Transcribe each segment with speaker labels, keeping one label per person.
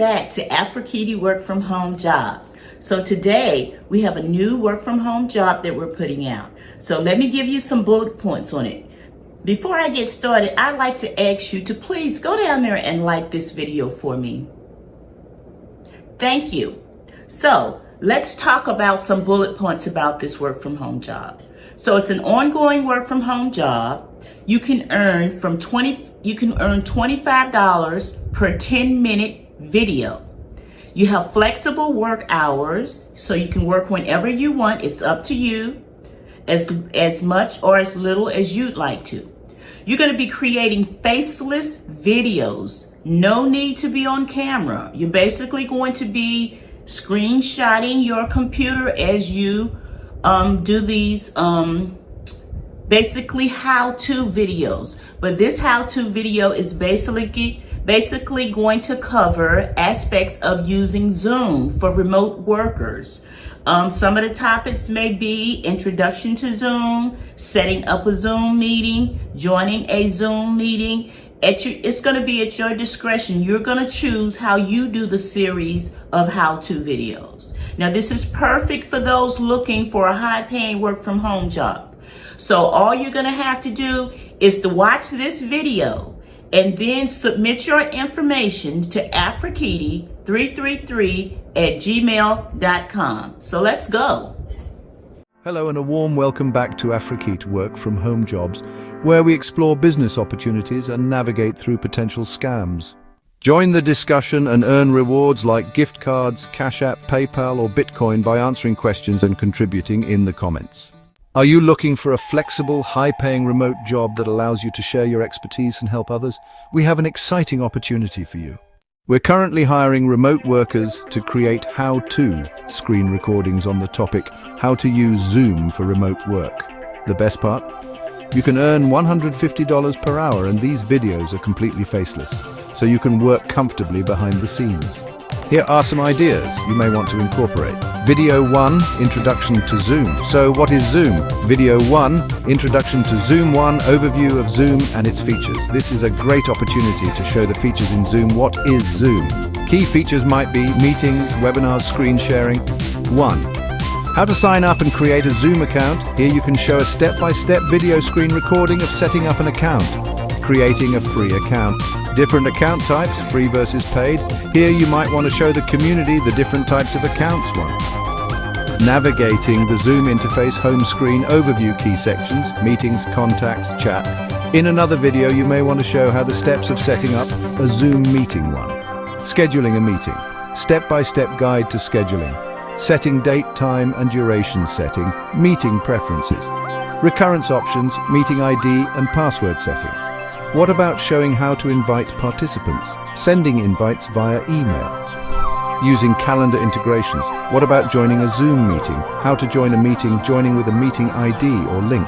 Speaker 1: back to Afrikiti Work From Home Jobs. So today we have a new work from home job that we're putting out. So let me give you some bullet points on it. Before I get started, I'd like to ask you to please go down there and like this video for me. Thank you. So let's talk about some bullet points about this work from home job. So it's an ongoing work from home job. You can earn $25 per 10-minute video. You have flexible work hours, so you can work whenever you want. It's up to you, as much or as little as you'd like to. You're going to be creating faceless videos. No need to be on camera. You're basically going to be screenshotting your computer as you do these basically how-to videos. But this how-to video is basically going to cover aspects of using Zoom for remote workers. Some of the topics may be introduction to Zoom, setting up a Zoom meeting, joining a Zoom meeting. It's going to be at your discretion. You're going to choose how you do the series of how-to videos. Now, this is perfect for those looking for a high-paying work-from-home job. So all you're going to have to do is to watch this video and then submit your information to afrikiti333@gmail.com. So let's go.
Speaker 2: Hello and a warm welcome back to Afrikiti Work From Home Jobs, where we explore business opportunities and navigate through potential scams. Join the discussion and earn rewards like gift cards, Cash App, PayPal or Bitcoin by answering questions and contributing in the comments. Are you looking for a flexible, high-paying remote job that allows you to share your expertise and help others? We have an exciting opportunity for you. We're currently hiring remote workers to create how-to screen recordings on the topic, how to use Zoom for remote work. The best part? You can earn $150 per hour, and these videos are completely faceless, so you can work comfortably behind the scenes. Here are some ideas you may want to incorporate. Video 1, Introduction to Zoom. So what is Zoom? Video 1, Introduction to Zoom 1, Overview of Zoom and its features. This is a great opportunity to show the features in Zoom. What is Zoom? Key features might be meetings, webinars, screen sharing. 1. How to sign up and create a Zoom account. Here you can show a step-by-step video screen recording of setting up an account. Creating a free account. Different account types, free versus paid. Here you might want to show the community the different types of accounts. 1. Navigating the Zoom interface home screen overview key sections, meetings, contacts, chat. In another video you may want to show how the steps of setting up a Zoom meeting. 1. Scheduling a meeting. Step-by-step guide to scheduling. Setting date, time and duration setting. Meeting preferences. Recurrence options, meeting ID and password settings. What about showing how to invite participants? Sending invites via email. Using calendar integrations. What about joining a Zoom meeting? How to join a meeting, joining with a meeting ID or link.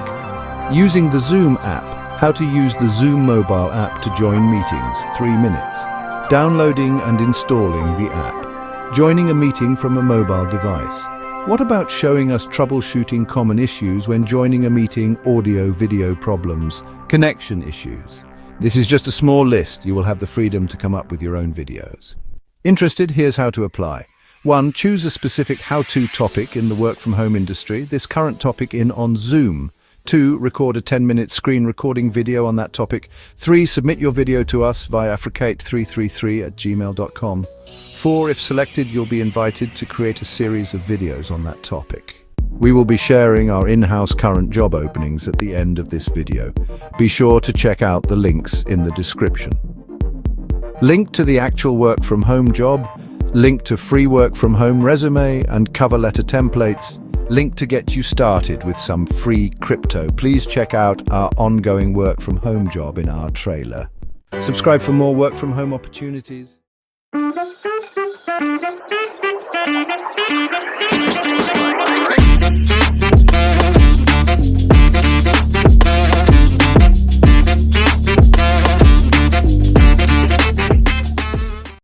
Speaker 2: Using the Zoom app. How to use the Zoom mobile app to join meetings, 3 minutes. Downloading and installing the app. Joining a meeting from a mobile device. What about showing us troubleshooting common issues when joining a meeting, audio-video problems, connection issues? This is just a small list. You will have the freedom to come up with your own videos. Interested? Here's how to apply. 1. Choose a specific how-to topic in the work-from-home industry. This current topic on Zoom. 2. Record a 10-minute screen recording video on that topic. 3. Submit your video to us via afrikiti333@gmail.com. 4. If selected, you'll be invited to create a series of videos on that topic. We will be sharing our in-house current job openings at the end of this video. Be sure to check out the links in the description. Link to the actual work from home job, link to free work from home resume and cover letter templates, link to get you started with some free crypto. Please check out our ongoing work from home job in our trailer. Subscribe for more work from home opportunities.